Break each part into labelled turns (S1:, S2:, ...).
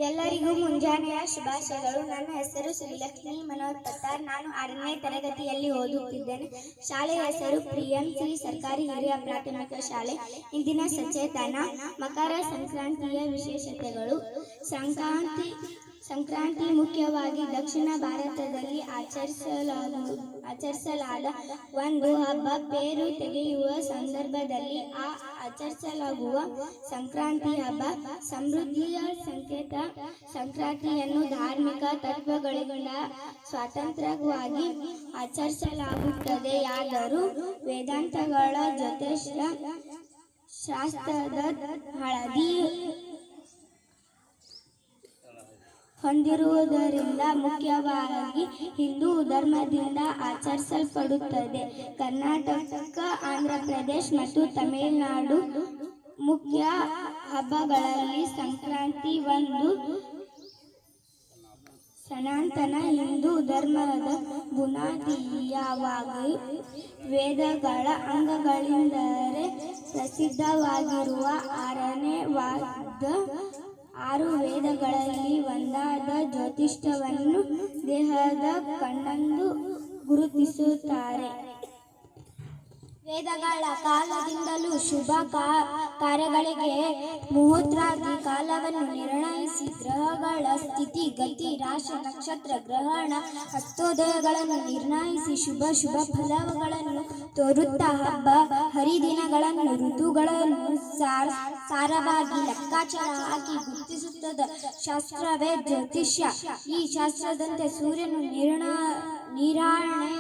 S1: ಎಲ್ಲರಿಗೂ ಮುಂಜಾನೆಯ ಶುಭಾಶಯಗಳು. ನನ್ನ ಹೆಸರು ಶ್ರೀಲಕ್ಷ್ಮಿ ಮನೋಹರ್ ಪತ್ತಾರ್. ನಾನು 6ನೇ ತರಗತಿಯಲ್ಲಿ ಓದುತ್ತಿದ್ದೇನೆ. ಶಾಲೆಯ ಹೆಸರು PMC ಸರ್ಕಾರಿ ಹಿರಿಯ ಪ್ರಾಥಮಿಕ ಶಾಲೆ. ಇಂದಿನ ಸಚೇತನ ಮಕರ ಸಂಕ್ರಾಂತಿಯ ವಿಶೇಷತೆಗಳು. ಸಂಕ್ರಾಂತಿ ಮುಖ್ಯವಾಗಿ ದಕ್ಷಿಣ ಭಾರತದಲ್ಲಿ ಆಚರಿಸಲಾದ ಒಂದು ಹಬ್ಬ. ಪೇರು ತೆಗೆಯುವ ಸಂದರ್ಭದಲ್ಲಿ ಆಚರಿಸಲಾಗುವ ಸಂಕ್ರಾಂತಿ ಹಬ್ಬ ಸಮೃದ್ಧಿಯ ಸಂಕೇತ. ಸಂಕ್ರಾಂತಿಯನ್ನು ಧಾರ್ಮಿಕ ತತ್ವಗಳಿಂದ ಸ್ವತಂತ್ರವಾಗಿ ಆಚರಿಸಲಾಗುತ್ತದೆಯಾದರೂ ವೇದಾಂತಗಳ ಜ್ಯೋತಿಷ್ಯ ಶಾಸ್ತ್ರದ ಹಳದಿ ಹೊಂದಿರುವುದರಿಂದ ಮುಖ್ಯವಾಗಿ ಹಿಂದೂ ಧರ್ಮದಿಂದ ಆಚರಿಸಲ್ಪಡುತ್ತದೆ. ಕರ್ನಾಟಕ, ಆಂಧ್ರ ಪ್ರದೇಶ ಮತ್ತು ತಮಿಳುನಾಡು ಮುಖ್ಯ ಹಬ್ಬಗಳಲ್ಲಿ ಸಂಕ್ರಾಂತಿ ಒಂದು. ಸನಾತನ ಹಿಂದೂ ಧರ್ಮದ ಬುನಾದಿಯಾಗಿ ವೇದಗಳ ಅಂಗಗಳೆಂದರೆ ಪ್ರಸಿದ್ಧವಾಗಿರುವ 6ನೇ ವೇದ, 6 ವೇದಗಳಲ್ಲಿ ಒಂದಾದ ಜ್ಯೋತಿಷ್ಯವನ್ನು ದೇಹದ ಕಣ್ಣೆಂದು ಗುರುತಿಸುತ್ತಾರೆ. ವೇದಗಳ ಕಾಲದಿಂದಲೂ ಶುಭ ಕಾರ್ಯಗಳಿಗೆ ಮುಹೂರ್ತಾದಿ ಕಾಲವನ್ನು ನಿರ್ಣಯಿಸಿ ಗ್ರಹಗಳ ಸ್ಥಿತಿ ಗತಿ, ರಾಶಿ ನಕ್ಷತ್ರ ಗ್ರಹಣ ಹಸ್ತೋದಯಗಳನ್ನು ನಿರ್ಣಯಿಸಿ ಶುಭ ಫಲಗಳನ್ನು ತೋರುತ್ತಾ ಹಬ್ಬ ಹರಿದಿನಗಳನ್ನು ಋತುಗಳನ್ನು ಸಾರವಾಗಿ ಲೆಕ್ಕಾಚಾರ ಹಾಕಿ ಗುರುತಿಸುತ್ತದೆ ಶಾಸ್ತ್ರವೇ ಜ್ಯೋತಿಷ್ಯ. ಈ ಶಾಸ್ತ್ರದಂತೆ ಸೂರ್ಯನು ನೀರಾಣೆ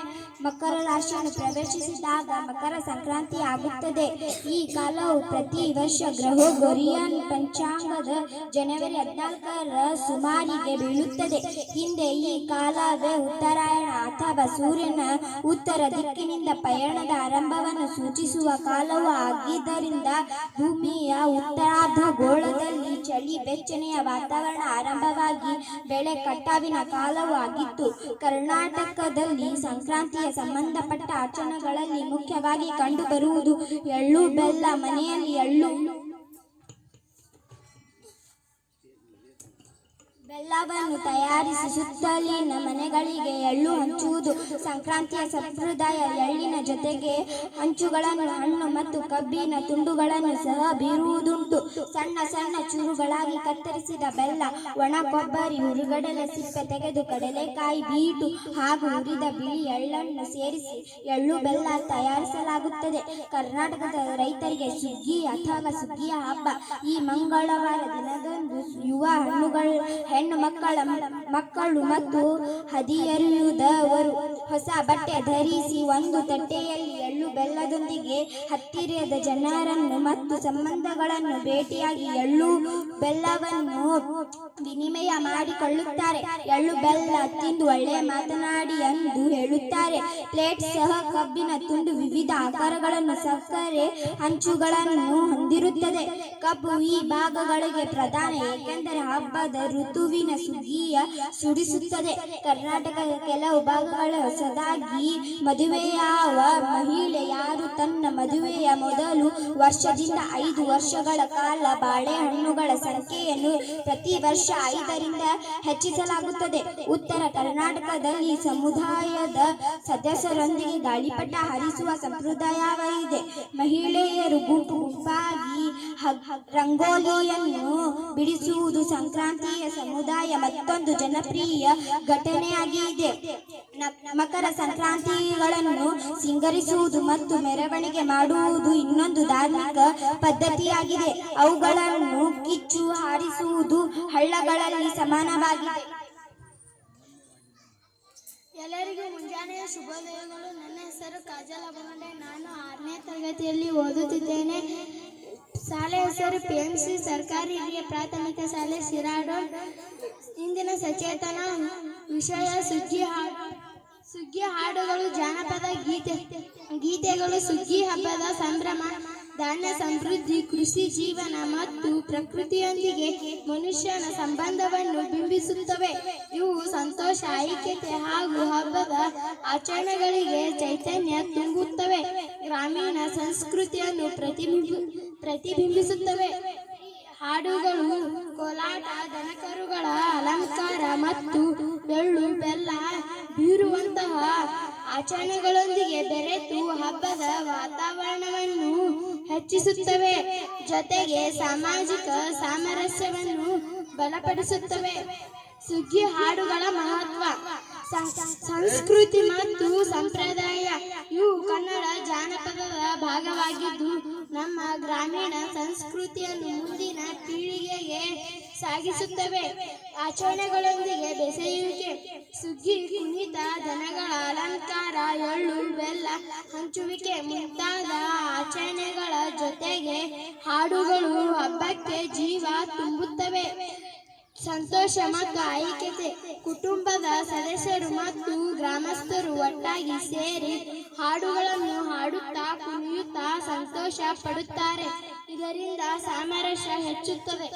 S1: ಮಕರ ರಾಶಿಯನ್ನು ಪ್ರವೇಶಿಸಿದಾಗ ಮಕರ ಸಂಕ್ರಾಂತಿ ಆಗುತ್ತದೆ. ಈ ಕಾಲವು ಪ್ರತಿ ವರ್ಷ ಗ್ರೆಗೋರಿಯನ್ ಪಂಚಾಂಗದ ಜನವರಿ 14ರ ಸುಮಾರಿಗೆ ಬೀಳುತ್ತದೆ. ಹಿಂದೆ ಈ ಕಾಲವೇ ಉತ್ತರಾಯಣ ಅಥವಾ ಸೂರ್ಯನ ಉತ್ತರ ದಿಕ್ಕಿನಿಂದ ಪಯಣದ ಆರಂಭವನ್ನು ಸೂಚಿಸುವ ಕಾಲವೂ ಆಗಿದ್ದರಿಂದ ಭೂಮಿಯ ಉತ್ತರಾರ್ಧಗೋಳದಲ್ಲಿ ಚಳಿ ಬೆಚ್ಚನೆಯ ವಾತಾವರಣ ಆರಂಭವಾಗಿ ಬೆಳೆ ಕಟಾವಿನ ಕಾಲವೂ ಆಗಿತ್ತು. ಕರ್ನಾಟಕದಲ್ಲಿ ಸಂಕ್ರಾಂತಿಯ ಸಂಬಂಧಪಟ್ಟ ಆಚರಣೆಗಳಲ್ಲಿ ಮುಖ್ಯವಾಗಿ ಕಂಡುಬರುವುದು ಎಳ್ಳು ಬೆಲ್ಲ. ಮನೆಯಲ್ಲಿ ಬೆಲ್ಲವನ್ನು ತಯಾರಿಸಿ ಸುತ್ತಲಿನ ಮನೆಗಳಿಗೆ ಎಳ್ಳು ಹಂಚುವುದು ಸಂಕ್ರಾಂತಿಯ ಸಂಪ್ರದಾಯ. ಎಳ್ಳಿನ ಜೊತೆಗೆ ಹಂಚುಗಳನ್ನು, ಹಣ್ಣು ಮತ್ತು ಕಬ್ಬಿನ ತುಂಡುಗಳನ್ನು ಸಹ ಬೀರುವುದುಂಟು. ಸಣ್ಣ ಸಣ್ಣ ಚೂರುಗಳಾಗಿ ಕತ್ತರಿಸಿದ ಬೆಲ್ಲ, ಒಣ ಕೊಬ್ಬರಿ, ಹುರುಗಡಲೆ ಸಿಪ್ಪೆ ತೆಗೆದು ಕಡಲೆಕಾಯಿ, ಬೀಟು ಹಾಗೂ ಹುರಿದ ಬಿಳಿ ಎಳ್ಳನ್ನು ಸೇರಿಸಿ ಎಳ್ಳು ಬೆಲ್ಲ ತಯಾರಿಸಲಾಗುತ್ತದೆ. ಕರ್ನಾಟಕದ ರೈತರಿಗೆ ಸುಗ್ಗಿ ಅಥವಾ ಸುಗ್ಗಿಯ ಹಬ್ಬ. ಈ ಮಂಗಳವಾರ ದಿನದಂದು ಯುವ ಹೆಣ್ಣು ಮಕ್ಕಳು ಮತ್ತು ಹದಿಹರೆಯದವರು ಹೊಸ ಬಟ್ಟೆ ಧರಿಸಿ ಒಂದು ತಟ್ಟೆಯಲ್ಲಿ ಎಳ್ಳು ಬೆಲ್ಲದೊಂದಿಗೆ ಹತ್ತಿರದ ಜನರನ್ನು ಮತ್ತು ಸಂಬಂಧಗಳನ್ನು ಭೇಟಿಯಾಗಿ ಎಳ್ಳು ಬೆಲ್ಲವನ್ನು ವಿನಿಮಯ ಮಾಡಿಕೊಳ್ಳುತ್ತಾರೆ. ಎಳ್ಳು ಬೆಲ್ಲ ತಿಂದು ಒಳ್ಳೆಯ ಮಾತನಾಡಿ ಎಂದು ಹೇಳುತ್ತಾರೆ. ಪ್ಲೇಟ್ ಸಹ ಕಬ್ಬಿನ ತುಂಡು ವಿವಿಧ ಆಕಾರಗಳನ್ನು, ಸಕ್ಕರೆ ಹಂಚುಗಳನ್ನು ಹೊಂದಿರುತ್ತದೆ. ಕಬ್ಬು ಈ ಭಾಗಗಳಿಗೆ ಪ್ರಧಾನ, ಏಕೆಂದರೆ ಹಬ್ಬದ ಋತುವಿನ ಸುಗ್ಗಿಯ ಸುಡಿಸುತ್ತದೆ. ಕರ್ನಾಟಕದ ಕೆಲವು ಭಾಗಗಳ ಹೊಸದಾಗಿ ಮದುವೆಯಾವ ಮಹಿಳೆಯರು ತನ್ನ ಮದುವೆಯ ಮೊದಲು ವರ್ಷದಿಂದ 5 ವರ್ಷಗಳ ಕಾಲ ಬಾಳೆಹಣ್ಣುಗಳ ಸಂಖ್ಯೆಯನ್ನು ಪ್ರತಿ ವರ್ಷ 5ರಿಂದ ಹೆಚ್ಚಿಸಲಾಗುತ್ತದೆ. ಉತ್ತರ ಕರ್ನಾಟಕದಲ್ಲಿ ಸಮುದಾಯದ ಸದಸ್ಯರೊಂದಿಗೆ ಗಾಳಿಪಟ ಹಾರಿಸುವ ಸಂಪ್ರದಾಯವಿದೆ. ಮಹಿಳೆಯರು ಗುಂಪಾಗಿ ರಂಗೋಲಿಯನ್ನು ಬಿಡಿಸುವುದು ಸಂಕ್ರಾಂತಿಯ ಸಮುದಾಯ ಮತ್ತೊಂದು ಜನಪ್ರಿಯ ಘಟನೆಯಾಗಿದೆ. ಮಕರ ಸಂಕ್ರಾಂತಿಗಳನ್ನು ಸಿಂಗರಿಸುವುದು ಮತ್ತು ಮೆರವಣಿಗೆ ಮಾಡುವುದು ಇನ್ನೊಂದು ಧಾರ್ಮಿಕ ಪದ್ಧತಿಯಾಗಿದೆ. ಅವುಗಳನ್ನು ಕಿಚ್ಚು ಹಾರಿಸುವುದು ಹಳ್ಳಗಳಲ್ಲಿ ಸಮಾನವಾಗಿದೆ. ಎಲ್ಲರಿಗೂ ಮುಂಜಾನೆಯ ಶುಭೋದಯಗಳು. ನನ್ನ ಹೆಸರು ಕಾಜಲ್ ಅಬಗೊಂಡೆ. ನಾನು 6ನೇ ತರಗತಿಯಲ್ಲಿ ಓದುತ್ತಿದ್ದೇನೆ. ಶಾಲೆ ಹೆಸರು PMC ಸರ್ಕಾರಿ ಹಿರಿಯ ಪ್ರಾಥಮಿಕ ಶಾಲೆ ಶಿರಾಡೋಳ್. ಇಂದಿನ ಸಚೇತನ ವಿಷಯ ಸುಗ್ಗಿ ಹಾಡುಗಳು, ಜಾನಪದ ಗೀತೆಗಳು. ಸುಗ್ಗಿ ಹಬ್ಬದ ಸಂಭ್ರಮ, ಧಾನ್ಯ ಸಮೃದ್ಧಿ, ಕೃಷಿ ಜೀವನ ಮತ್ತು ಪ್ರಕೃತಿಯೊಂದಿಗೆ ಮನುಷ್ಯನ ಸಂಬಂಧವನ್ನು ಬಿಂಬಿಸುತ್ತವೆ. ಇವು ಸಂತೋಷ, ಐಕ್ಯತೆ ಹಾಗೂ ಹಬ್ಬದ ಆಚರಣೆಗಳಿಗೆ ಚೈತನ್ಯ ತುಂಬುತ್ತವೆ. ಗ್ರಾಮೀಣ ಸಂಸ್ಕೃತಿಯನ್ನು ಪ್ರತಿಬಿಂಬಿಸುತ್ತವೆ. ಹಾಡುಗಳು ಕೋಲಾಟ ದನಕರುಗಳ ಅಲಂಕಾರ ಮತ್ತು ಎಳ್ಳು ಬೆಲ್ಲ ಬೀರುವಂತಹ ಆಚರಣೆಗಳೊಂದಿಗೆ ಬೆರೆತು ಹಬ್ಬದ ವಾತಾವರಣವನ್ನು ಹೆಚ್ಚಿಸುತ್ತವೆ. ಜೊತೆಗೆ ಸಾಮಾಜಿಕ ಸಾಮರಸ್ಯವನ್ನು ಬಲಪಡಿಸುತ್ತವೆ. ಸುಗ್ಗಿ ಹಾಡುಗಳ ಮಹತ್ವ ಸಂಸ್ಕೃತಿ ಮತ್ತು ಸಂಪ್ರದಾಯ ಇವು ಕನ್ನಡ ಜಾನಪದದ ಭಾಗವಾಗಿದ್ದು ನಮ್ಮ ಗ್ರಾಮೀಣ ಸಂಸ್ಕೃತಿಯನ್ನು ಮುಂದಿನ ಪೀಳಿಗೆಗೆ ಸಾಗಿಸುತ್ತವೆ. ಆಚರಣೆಗಳೊಂದಿಗೆ ಬೆಸೆಯುವಿಕೆ ಸುಗ್ಗಿ ಕುಣಿತ ದನಗಳ ಅಲಂಕಾರ ಎಳ್ಳು ಬೆಲ್ಲ ಹಂಚುವಿಕೆ ಮುಂತಾದ ಆಚರಣೆಗಳ ಜೊತೆಗೆ ಹಾಡುಗಳು ಹಬ್ಬಕ್ಕೆ ಜೀವ ತುಂಬುತ್ತವೆ. ಸಂತೋಷ ಮತ್ತು ಐಕ್ಯತೆ ಕುಟುಂಬದ ಸದಸ್ಯರು ಮತ್ತು ಗ್ರಾಮಸ್ಥರು ಒಟ್ಟಾಗಿ ಸೇರಿ ಹಾಡುಗಳನ್ನು ಹಾಡುತ್ತಾ ಕುಣಿಯುತ್ತಾ ಸಂತೋಷ ಪಡುತ್ತಾರೆ. ಇದರಿಂದ ಸಾಮರಸ್ಯ ಹೆಚ್ಚುತ್ತದೆ.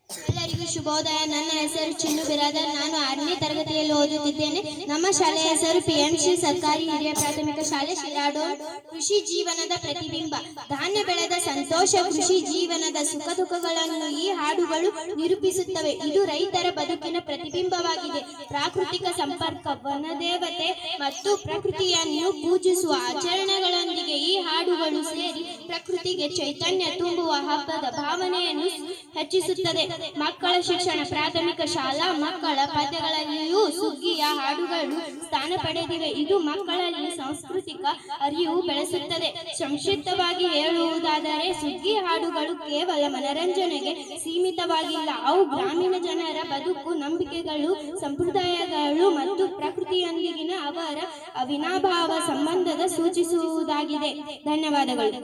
S1: ಎಲ್ಲರಿಗೂ ಶುಭೋದಯ. ನನ್ನ ಹೆಸರು ಚಿನ್ನು ಬಿರಾದರ್. ನಾನು 6ನೇ ತರಗತಿಯಲ್ಲಿ ಓದುತ್ತಿದ್ದೇನೆ. ನಮ್ಮ ಶಾಲೆಯ ಹೆಸರು PMC ಸರ್ಕಾರಿ ಹಿರಿಯ ಪ್ರಾಥಮಿಕ ಶಾಲೆ ಶಿರಾಡೋನ್. ಕೃಷಿ ಜೀವನದ ಪ್ರತಿಬಿಂಬ. ಧಾನ್ಯ ಬೆಳೆದ ಸಂತೋಷ, ಕೃಷಿ ಜೀವನದ ಸುಖ ದುಃಖಗಳನ್ನು ಈ ಹಾಡುಗಳು ನಿರೂಪಿಸುತ್ತವೆ. ಇದು ರೈತರ ಬದುಕಿನ ಪ್ರತಿಬಿಂಬವಾಗಿದೆ. ಪ್ರಾಕೃತಿಕ ಸಂಪರ್ಕ, ವನದೇವತೆ ಮತ್ತು ಪ್ರಕೃತಿಯನ್ನು ಪೂಜಿಸುವ ಆಚರಣೆಗಳೊಂದಿಗೆ ಈ ಹಾಡುಗಳು ಸೇರಿ ಪ್ರಕೃತಿಗೆ ಚೈತನ್ಯ ತುಂಬುವ ಹಬ್ಬದ ಭಾವನೆಯನ್ನು ಹೆಚ್ಚಿಸುತ್ತದೆ. ಮಕ್ಕಳ ಶಿಕ್ಷಣ. ಪ್ರಾಥಮಿಕ ಶಾಲಾ ಮಕ್ಕಳ ಪದ್ಯಗಳಲ್ಲಿಯೂ ಸುಗ್ಗಿಯ ಹಾಡುಗಳು ಸ್ಥಾನ ಪಡೆದಿವೆ. ಇದು ಮಕ್ಕಳಲ್ಲಿ ಸಾಂಸ್ಕೃತಿಕ ಅರಿವು ಬೆಳೆಸುತ್ತದೆ. ಸಂಕ್ಷಿಪ್ತವಾಗಿ ಹೇಳುವುದಾದರೆ ಸುಗ್ಗಿ ಹಾಡುಗಳು ಕೇವಲ ಮನರಂಜನೆಗೆ ಸೀಮಿತವಾಗಿಲ್ಲ. ಅವು ಗ್ರಾಮೀಣ ಜನರ ಬದುಕು, ನಂಬಿಕೆಗಳು, ಸಂಪ್ರದಾಯಗಳು ಮತ್ತು ಪ್ರಕೃತಿಯೊಂದಿಗಿನ ಅವರ ಅವಿನಾಭಾವ ಸಂಬಂಧದ ಸೂಚಿಸುವುದಾಗಿದೆ. ಧನ್ಯವಾದಗಳು.